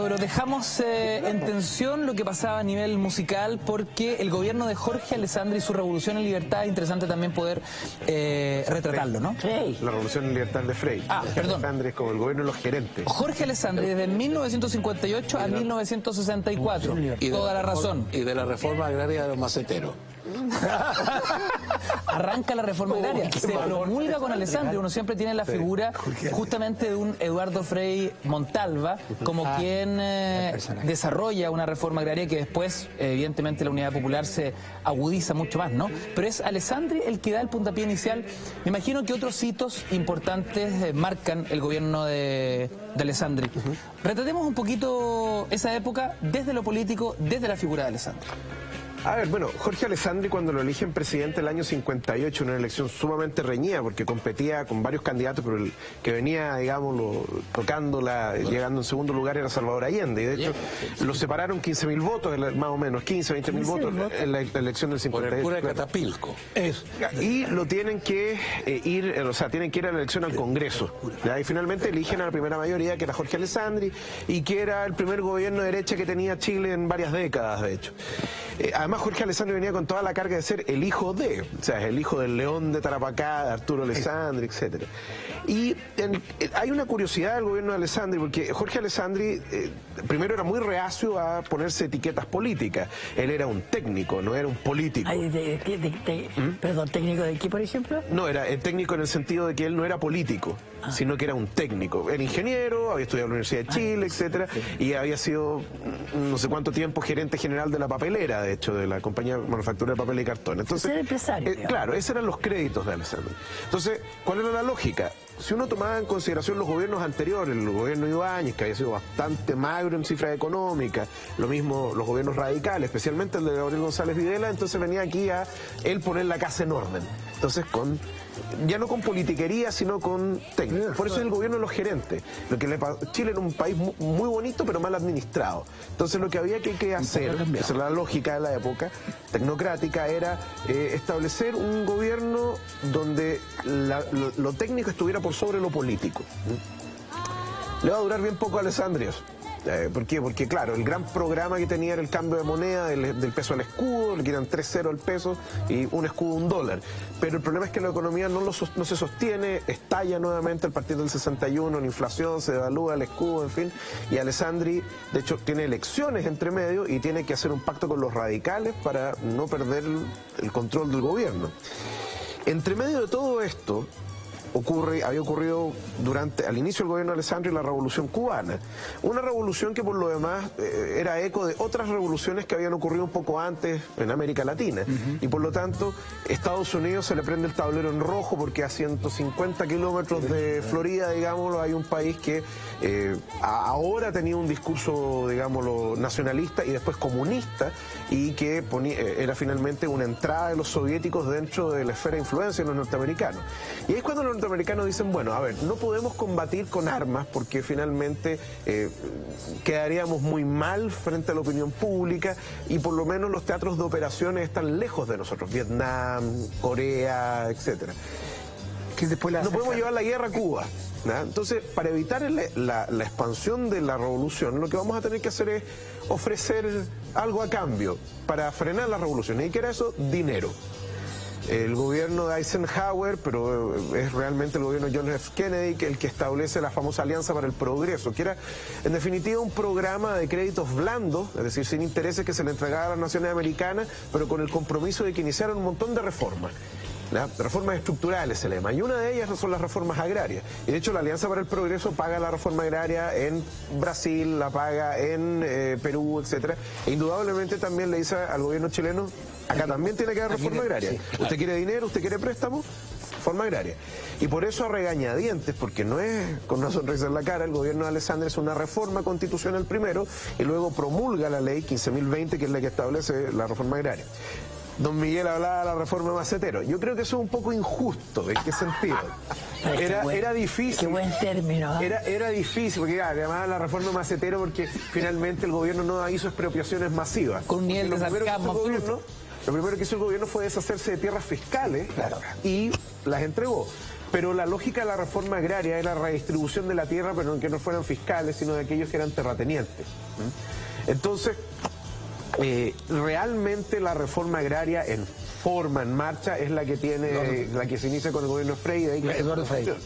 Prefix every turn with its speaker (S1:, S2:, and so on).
S1: Pero dejamos en tensión lo que pasaba a nivel musical porque el gobierno de Jorge Alessandri y su revolución en libertad, es interesante también poder retratarlo, ¿no?
S2: Frei. La revolución en libertad de Frei.
S1: Perdón.
S2: Alessandri es como el gobierno de los gerentes.
S1: Jorge Alessandri desde 1958 a 1964. Toda la razón.
S3: Y de la reforma agraria de los maceteros.
S1: Arranca la reforma agraria, se promulga con Alessandri. Uno siempre tiene la figura justamente de un Eduardo Frei Montalva como quien desarrolla una reforma agraria que después, evidentemente, la Unidad Popular se agudiza mucho más, ¿no? Pero es Alessandri el que da el puntapié inicial. Me imagino que otros hitos importantes marcan el gobierno de Alessandri. Retratemos un poquito esa época desde lo político, desde la figura de Alessandri.
S2: A ver, bueno, Jorge Alessandri cuando lo eligen presidente el año 58, una elección sumamente reñida porque competía con varios candidatos, pero el que venía, digámoslo, tocándola, llegando en segundo lugar era Salvador Allende. Y de hecho, lo separaron 15.000 votos, más o menos, 15, 20.000 votos en la elección del 58.
S3: Por el cura de Catapilco.
S2: Y lo tienen que tienen que ir a la elección al Congreso. ¿Ya? Y finalmente eligen a la primera mayoría, que era Jorge Alessandri, y que era el primer gobierno de derecha que tenía Chile en varias décadas, de hecho. Además, Jorge Alessandri venía con toda la carga de ser el hijo de, o sea, el hijo del León de Tarapacá, de Arturo Alessandri, etcétera. Y hay una curiosidad del gobierno de Alessandri, porque Jorge Alessandri primero era muy reacio a ponerse etiquetas políticas. Él era un técnico, no era un político.
S4: Perdón, ¿técnico de qué, por ejemplo?
S2: No, era técnico en el sentido de que él no era político, sino que era un técnico. Era ingeniero, había estudiado en la Universidad de Chile, etcétera, y había sido no sé cuánto tiempo gerente general de la papelera, de hecho, de la compañía manufacturera de papel y cartón. Entonces,
S4: era empresario.
S2: Claro, esos eran los créditos de Alessandri. Entonces, ¿cuál era la lógica? Si uno tomaba en consideración los gobiernos anteriores, el gobierno de Ibáñez, que había sido bastante magro en cifras económicas, lo mismo los gobiernos radicales, especialmente el de Gabriel González Videla, entonces venía aquí a él poner la casa en orden. Entonces, ya no con politiquería, sino con técnica. Por eso es el gobierno de los gerentes. Chile era un país muy bonito, pero mal administrado. Entonces, lo que había que hacer, esa es la lógica de la época tecnocrática, era establecer un gobierno donde lo técnico estuviera por sobre lo político. Le va a durar bien poco a Alessandri eso. ¿Por qué? Porque claro, el gran programa que tenía era el cambio de moneda del peso al escudo, le quitan 3 ceros al peso y un escudo $1. Pero el problema es que la economía no se sostiene, estalla nuevamente a partir del 61, la inflación, se devalúa el escudo, en fin. Y Alessandri, de hecho, tiene elecciones entre medio y tiene que hacer un pacto con los radicales para no perder el control del gobierno. Entre medio de todo esto, había ocurrido al inicio del gobierno de Alessandri la Revolución Cubana. Una revolución que por lo demás era eco de otras revoluciones que habían ocurrido un poco antes en América Latina. Y por lo tanto, Estados Unidos se le prende el tablero en rojo porque a 150 kilómetros de Florida, digámoslo, hay un país que ahora tenía un discurso, digámoslo, nacionalista y después comunista y que era finalmente una entrada de los soviéticos dentro de la esfera de influencia de los norteamericanos. Y es cuando los norteamericanos dicen, bueno, a ver, no podemos combatir con armas porque finalmente quedaríamos muy mal frente a la opinión pública y por lo menos los teatros de operaciones están lejos de nosotros, Vietnam, Corea, etcétera. No podemos llevar la guerra a Cuba. ¿No? Entonces, para evitar la expansión de la revolución, lo que vamos a tener que hacer es ofrecer algo a cambio para frenar la revolución. ¿Y qué era eso? Dinero. El gobierno de Eisenhower, pero es realmente el gobierno de John F. Kennedy el que establece la famosa Alianza para el Progreso, que era en definitiva un programa de créditos blandos, es decir, sin intereses que se le entregaba a las naciones americanas, pero con el compromiso de que iniciaran un montón de reformas. Reformas estructurales se le llama, y una de ellas son las reformas agrarias. Y de hecho la Alianza para el Progreso paga la reforma agraria en Brasil, la paga en Perú, etcétera. E indudablemente también le dice al gobierno chileno, acá también tiene que haber reforma agraria. ¿Usted quiere dinero? ¿Usted quiere préstamo? Reforma agraria. Y por eso a regañadientes, porque no es con una sonrisa en la cara, el gobierno de Alessandri es una reforma constitucional primero y luego promulga la ley 15.020, que es la que establece la reforma agraria. Don Miguel hablaba de la reforma macetero. Yo creo que eso es un poco injusto. ¿En qué sentido? Era difícil.
S4: Qué buen término.
S2: Era difícil, porque además la reforma macetero porque finalmente el gobierno no hizo expropiaciones masivas.
S1: Con un nivel de sarcasmo absoluto.
S2: Lo primero que hizo el gobierno fue deshacerse de tierras fiscales y las entregó. Pero la lógica de la reforma agraria era la redistribución de la tierra, pero que no fueran fiscales, sino de aquellos que eran terratenientes. Entonces, realmente la reforma agraria en forma, en marcha, es la que tiene, la que se inicia con el gobierno Frey.
S5: Eduardo Frey. Claro.